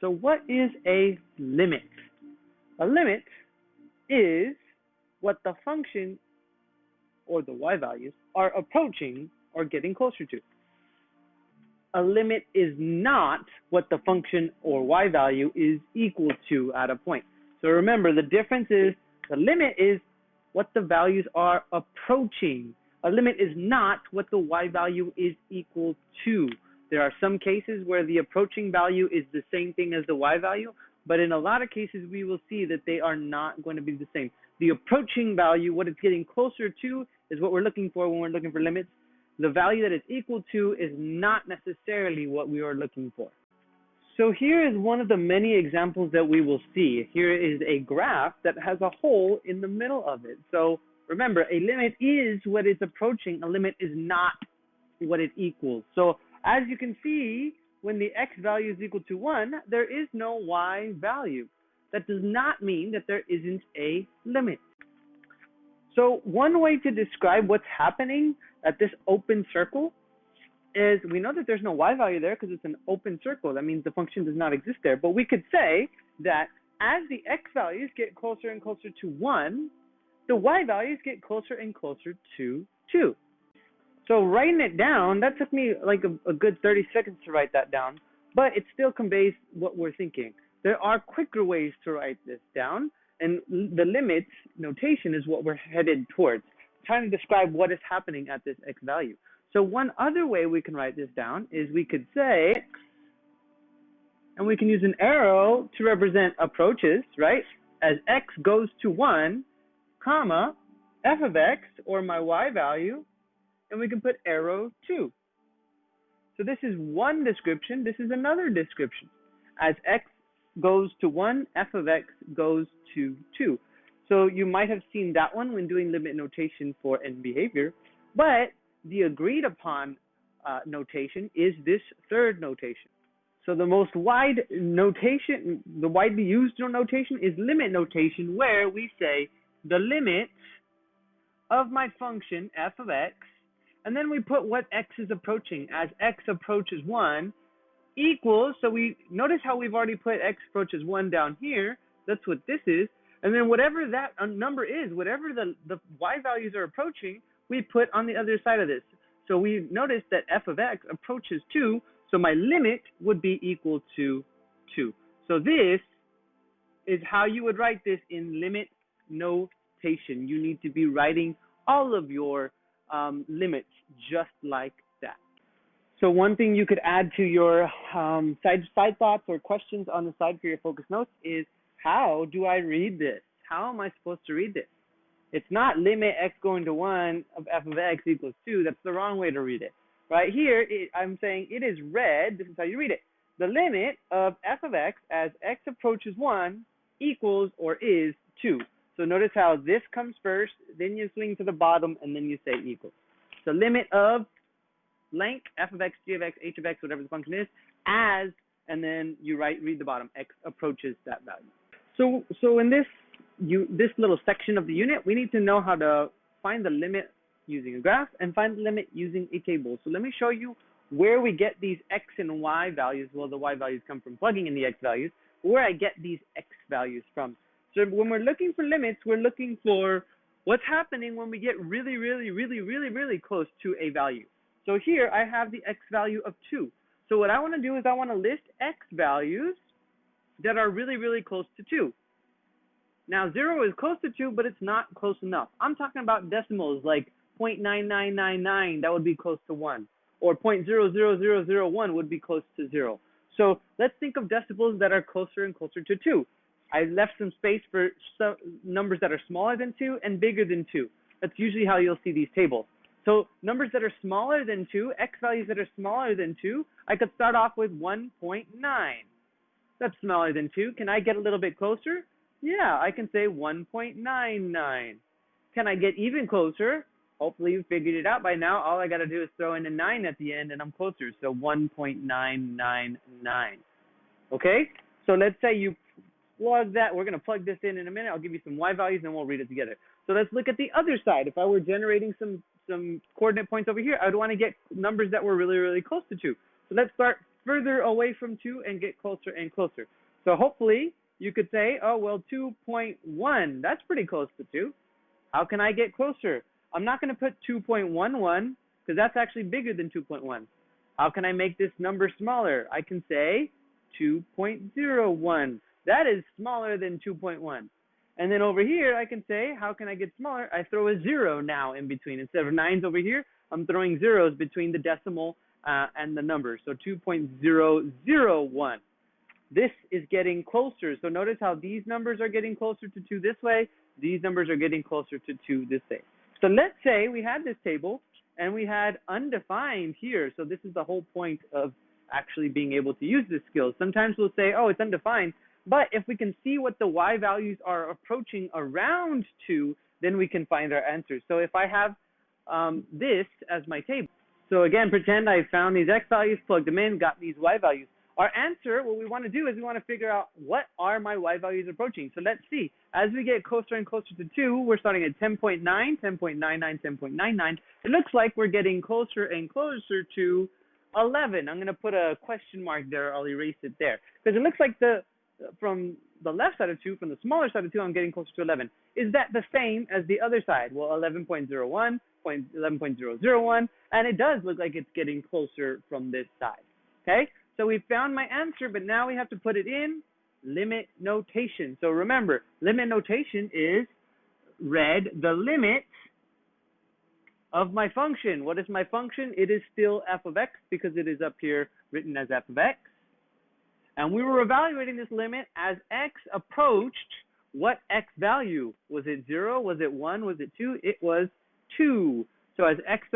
So what is a limit? A limit is what the function or the y values are approaching or getting closer to. A limit is not what the function or y value is equal to at a point. So remember, the difference is the limit is what the values are approaching. A limit is not what the y value is equal to. There are some cases where the approaching value is the same thing as the y value, but in a lot of cases we will see that they are not going to be the same. The approaching value, what it's getting closer to, is what we're looking for when we're looking for limits. The value that it's equal to is not necessarily what we are looking for. So here is one of the many examples that we will see. Here is a graph that has a hole in the middle of it. So remember, a limit is what it's approaching. A limit is not what it equals. So as you can see, when the x value is equal to 1, there is no y value. That does not mean that there isn't a limit. So one way to describe what's happening at this open circle is we know that there's no y value there because it's an open circle. That means the function does not exist there. But we could say that as the x values get closer and closer to 1, the y values get closer and closer to 2. So writing it down, that took me like a good 30 seconds to write that down, but it still conveys what we're thinking. There are quicker ways to write this down, and the limits notation is what we're headed towards, trying to describe what is happening at this x value. So one other way we can write this down is we could say, and we can use an arrow to represent approaches, right? As x goes to 1, comma, f of x, or my y value, and we can put arrow 2. So this is one description. This is another description. As x goes to 1, f of x goes to 2. So you might have seen that one when doing limit notation for end behavior, but the agreed upon notation is this third notation. So the most wide notation, the widely used notation is limit notation, where we say the limit of my function f of x, and then we put what x is approaching. As x approaches 1 equals, so we notice how we've already put x approaches 1 down here. That's what this is. And then whatever that number is, whatever the y values are approaching, we put on the other side of this. So we notice that f of x approaches 2, so my limit would be equal to 2. So this is how you would write this in limit notation. You need to be writing all of your limits just like that. So one thing you could add to your side thoughts or questions on the side for your focus notes is, how do I read this? How am I supposed to read this? It's not limit x going to 1 of f of x equals 2. That's the wrong way to read it. Right here, I'm saying it is read, this is how you read it. The limit of f of x as x approaches 1 equals or is 2. So notice how this comes first, then you swing to the bottom, and then you say equals. So limit of blank, f of x, g of x, h of x, whatever the function is, as, and then you read the bottom, x approaches that value. So in this little section of the unit, we need to know how to find the limit using a graph and find the limit using a table. So let me show you where we get these x and y values. Well, the y values come from plugging in the x values, where I get these x values from. So when we're looking for limits, we're looking for what's happening when we get really, really, really, really, really close to a value. So here I have the x value of 2. So what I want to do is I want to list x values that are really, really close to 2. Now 0 is close to 2, but it's not close enough. I'm talking about decimals like 0.9999, that would be close to 1. Or 0.00001 would be close to 0. So let's think of decimals that are closer and closer to 2. I left some space for some numbers that are smaller than 2 and bigger than 2. That's usually how you'll see these tables. So numbers that are smaller than 2, x values that are smaller than 2, I could start off with 1.9. That's smaller than 2. Can I get a little bit closer? Yeah, I can say 1.99. Can I get even closer? Hopefully you figured it out by now. All I got to do is throw in a 9 at the end and I'm closer. So 1.999. Okay? So let's say you plug that. We're going to plug this in a minute. I'll give you some y values and we'll read it together. So let's look at the other side. If I were generating some coordinate points over here, I would want to get numbers that were really, really close to 2. So let's start further away from 2 and get closer and closer. So hopefully you could say, oh, well, 2.1, that's pretty close to 2. How can I get closer? I'm not going to put 2.11 because that's actually bigger than 2.1. How can I make this number smaller? I can say 2.01. That is smaller than 2.1. And then over here, I can say, how can I get smaller? I throw a 0 now in between. Instead of 9s over here, I'm throwing zeros between the decimal and the number. So 2.001. This is getting closer. So notice how these numbers are getting closer to 2 this way. These numbers are getting closer to 2 this way. So let's say we had this table and we had undefined here. So this is the whole point of actually being able to use this skill. Sometimes we'll say, oh, it's undefined. But if we can see what the y values are approaching around 2, then we can find our answers. So if I have this as my table. So again, pretend I found these x values, plugged them in, got these y values. Our answer, what we want to do is we want to figure out what are my y values approaching. So let's see. As we get closer and closer to 2, we're starting at 10.9, 10.99, 10.99. It looks like we're getting closer and closer to 11. I'm going to put a question mark there. I'll erase it there. Because it looks like from the left side of 2, from the smaller side of 2, I'm getting closer to 11. Is that the same as the other side? Well, 11.01, 11.001, and it does look like it's getting closer from this side. Okay, so we found my answer, but now we have to put it in limit notation. So remember, limit notation is read the limit of my function. What is my function? It is still f of x because it is up here written as f of x. And we were evaluating this limit as x approached what x value? Was it 0? Was it 1? Was it 2? It was 2. So as x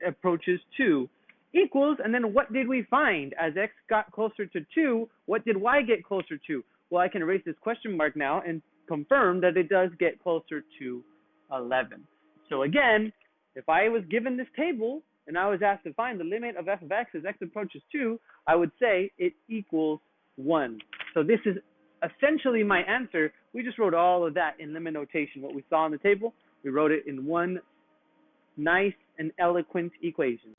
approaches 2 equals, and then what did we find? As x got closer to 2, what did y get closer to? Well, I can erase this question mark now and confirm that it does get closer to 11. So again, if I was given this table and I was asked to find the limit of f of x as x approaches 2, I would say it equals 1. So this is essentially my answer. We just wrote all of that in limit notation. What we saw on the table, we wrote it in one nice and eloquent equation.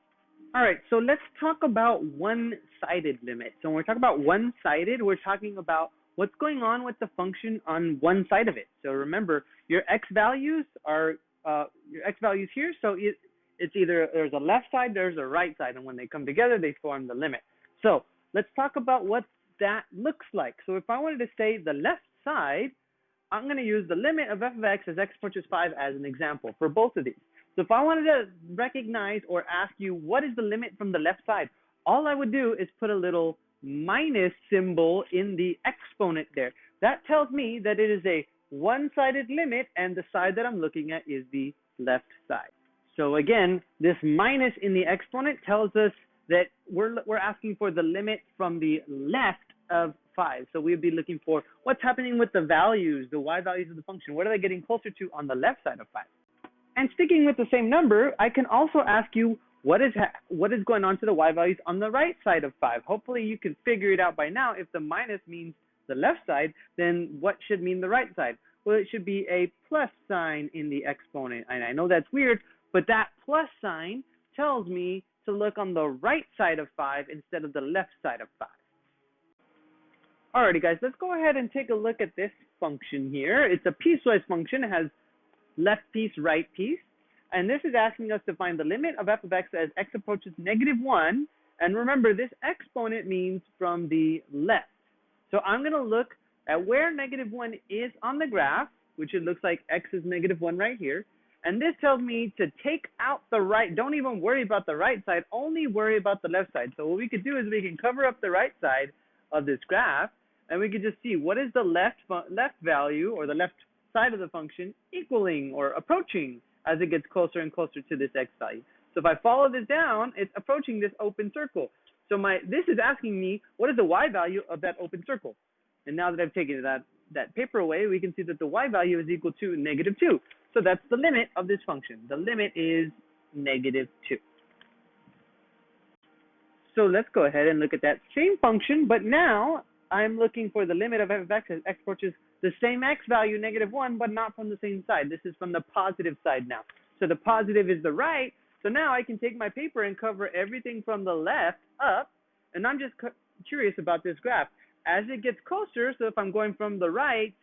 All right, so let's talk about one-sided limits. So when we're talking about one-sided, we're talking about what's going on with the function on one side of it. So remember, your x values are here. So it's either there's a left side, there's a right side, and when they come together, they form the limit. So let's talk about what that looks like. So if I wanted to say the left side, I'm going to use the limit of f of x as x approaches 5 as an example for both of these. So if I wanted to recognize or ask you what is the limit from the left side, all I would do is put a little minus symbol in the exponent there. That tells me that it is a one-sided limit and the side that I'm looking at is the left side. So again, this minus in the exponent tells us that we're asking for the limit from the left of 5. So we'd be looking for what's happening with the values, the y values of the function. What are they getting closer to on the left side of 5? And sticking with the same number, I can also ask you what is going on to the y values on the right side of 5. Hopefully you can figure it out by now. If the minus means the left side, then what should mean the right side? Well, it should be a plus sign in the exponent. And I know that's weird, but that plus sign tells me to look on the right side of 5 instead of the left side of 5. Alrighty guys, let's go ahead and take a look at this function here. It's a piecewise function. It has left piece, right piece. And this is asking us to find the limit of f of x as x approaches -1. And remember, this exponent means from the left. So I'm going to look at where -1 is on the graph, which it looks like x is -1 right here. And this tells me to take out the right. Don't even worry about the right side. Only worry about the left side. So what we could do is we can cover up the right side of this graph, and we could just see what is the left value or the left side of the function equaling or approaching as it gets closer and closer to this x value. So if I follow this down, it's approaching this open circle. So this is asking me what is the y value of that open circle. And now that I've taken that paper away, we can see that the y value is equal to -2. So that's the limit of this function. The limit is -2. So let's go ahead and look at that same function, but now I'm looking for the limit of f of x as x approaches the same x value, -1, but not from the same side. This is from the positive side now. So the positive is the right. So now I can take my paper and cover everything from the left up, And I'm just curious about this graph. As it gets closer, so if I'm going from the right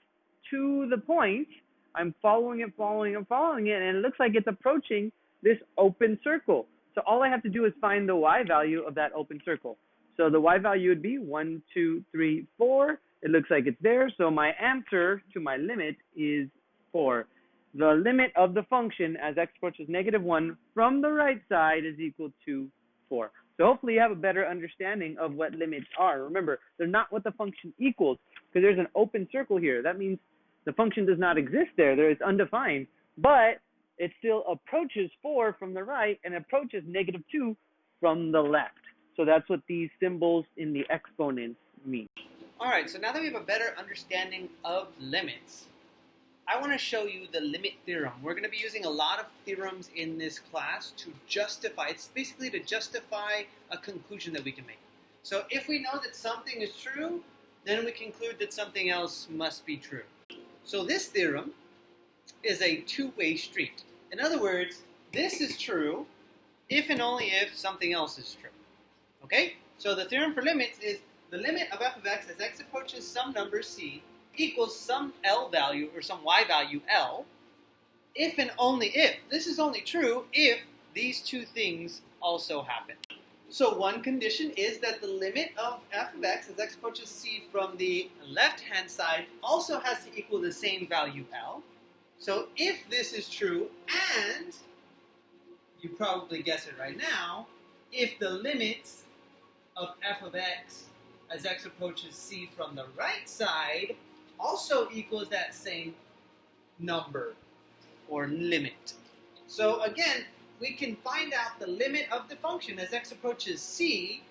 to the point, I'm following it, and it looks like it's approaching this open circle. So all I have to do is find the y value of that open circle. So the y value would be 1, 2, 3, 4. It looks like it's there. So my answer to my limit is 4. The limit of the function as x approaches -1 from the right side is equal to 4. So hopefully you have a better understanding of what limits are. Remember, they're not what the function equals, because there's an open circle here. That means the function does not exist there. It's undefined, but it still approaches 4 from the right and approaches -2 from the left. So that's what these symbols in the exponents mean. All right, so now that we have a better understanding of limits, I want to show you the limit theorem. We're going to be using a lot of theorems in this class to justify, it's basically to justify a conclusion that we can make. So if we know that something is true, then we conclude that something else must be true. So this theorem is a two-way street. In other words, this is true if and only if something else is true. Okay? So the theorem for limits is the limit of f of x as x approaches some number c equals some L value or some Y value L, if and only if, this is only true if these two things also happen. So one condition is that the limit of f of x as x approaches c from the left-hand side also has to equal the same value L. So if this is true, and you probably guess it right now, if the limits of f of x as x approaches c from the right side also equals that same number or limit. So again, we can find out the limit of the function as x approaches c,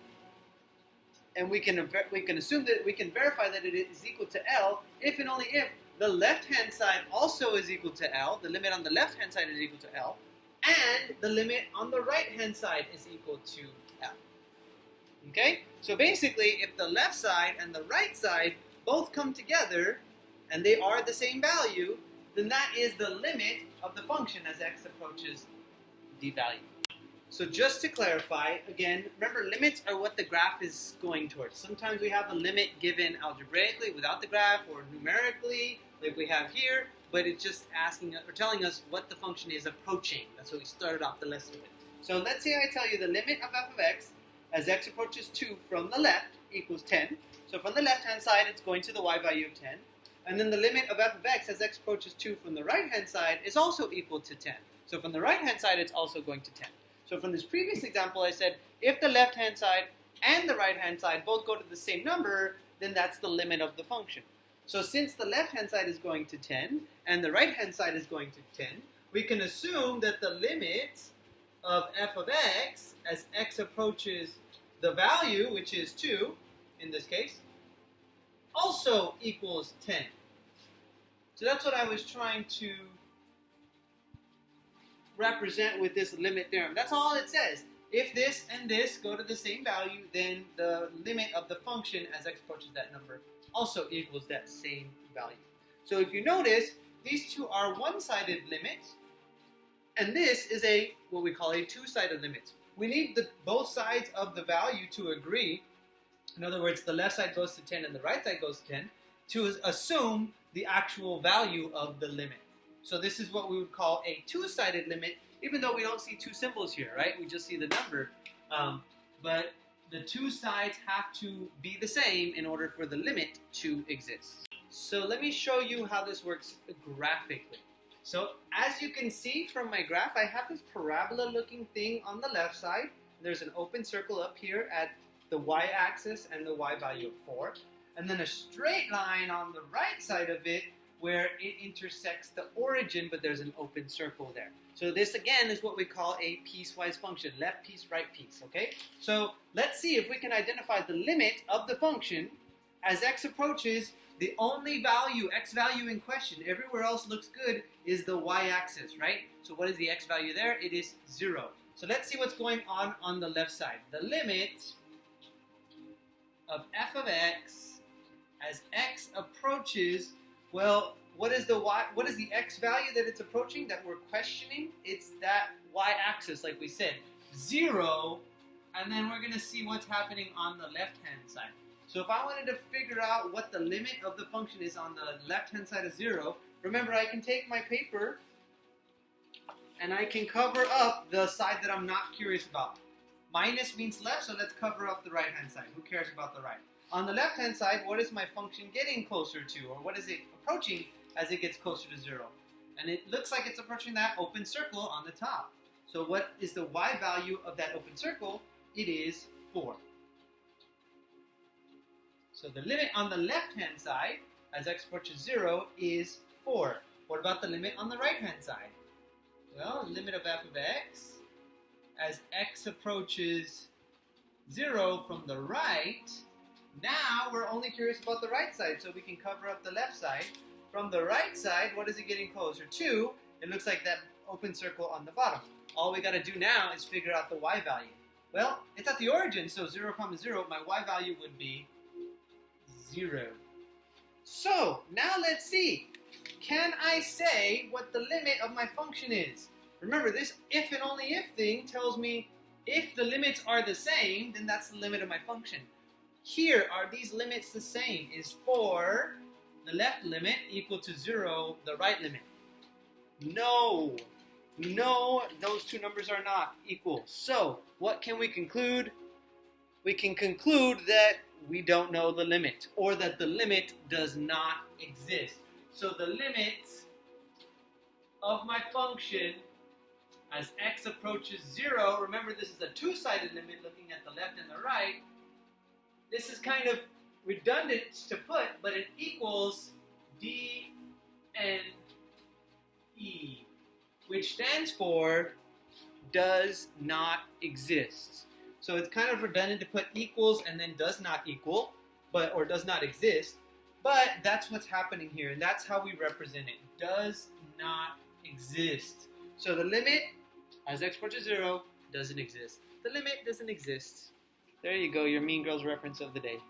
and we can assume that we can verify that it is equal to L if and only if the left-hand side also is equal to L, the limit on the left-hand side is equal to L, and the limit on the right-hand side is equal to L. Okay? So basically, if the left side and the right side both come together and they are the same value, then that is the limit of the function as x approaches the value. So just to clarify, again, remember limits are what the graph is going towards. Sometimes we have a limit given algebraically without the graph or numerically like we have here, but it's just asking or telling us what the function is approaching. That's what we started off the lesson with. So let's say I tell you the limit of f of x as x approaches 2 from the left equals 10. So from the left-hand side, it's going to the y value of 10. And then the limit of f of x as x approaches 2 from the right-hand side is also equal to 10. So from the right-hand side, it's also going to 10. So from this previous example, I said, if the left-hand side and the right-hand side both go to the same number, then that's the limit of the function. So since the left-hand side is going to 10 and the right-hand side is going to 10, we can assume that the limit of f of x as x approaches the value, which is 2, in this case, also equals 10. So that's what I was trying to represent with this limit theorem. That's all it says. If this and this go to the same value, then the limit of the function as x approaches that number also equals that same value. So if you notice, these two are one-sided limits, and this is what we call a two-sided limit. We need both sides of the value to agree. In other words, the left side goes to 10 and the right side goes to 10 to assume the actual value of the limit. So this is what we would call a two-sided limit, even though we don't see two symbols here, right? We just see the number. But the two sides have to be the same in order for the limit to exist. So let me show you how this works graphically. So as you can see from my graph, I have this parabola-looking thing on the left side. There's an open circle up here at the y-axis and the y value of 4. And then a straight line on the right side of it where it intersects the origin, but there's an open circle there. So this, again, is what we call a piecewise function, left piece, right piece, okay? So let's see if we can identify the limit of the function as x approaches the only value, x value in question, everywhere else looks good, is the y-axis, right? So what is the x value there? It is 0. So let's see what's going on the left side. The limit of f of x as x approaches, well, what is the x value that it's approaching that we're questioning? It's that y-axis, like we said. 0 and then we're going to see what's happening on the left-hand side. So if I wanted to figure out what the limit of the function is on the left-hand side of 0, remember I can take my paper and I can cover up the side that I'm not curious about. Minus means left, so let's cover up the right-hand side. Who cares about the right? On the left-hand side, what is my function getting closer to, or what is it approaching as it gets closer to 0? And it looks like it's approaching that open circle on the top. So what is the y value of that open circle? It is 4. So the limit on the left-hand side, as x approaches 0, is 4. What about the limit on the right-hand side? Well, limit of f of x, as x approaches 0 from the right, now we're only curious about the right side, so we can cover up the left side. From the right side, what is it getting closer to? It looks like that open circle on the bottom. All we got to do now is figure out the y value. Well, it's at the origin, so 0, 0, my y value would be 0. So, now let's see. Can I say what the limit of my function is? Remember, this if and only if thing tells me if the limits are the same, then that's the limit of my function. Here, are these limits the same? Is 4, the left limit, equal to 0, the right limit? No. No, those two numbers are not equal. So, what can we conclude? We can conclude that we don't know the limit, or that the limit does not exist. So the limit of my function as x approaches 0, remember this is a two-sided limit looking at the left and the right. This is kind of redundant to put, but it equals d n e, which stands for does not exist. So it's kind of redundant to put equals and then does not equal, or does not exist, but that's what's happening here, and that's how we represent it. Does not exist. So the limit, as x approaches 0, doesn't exist. The limit doesn't exist. There you go, your Mean Girls reference of the day.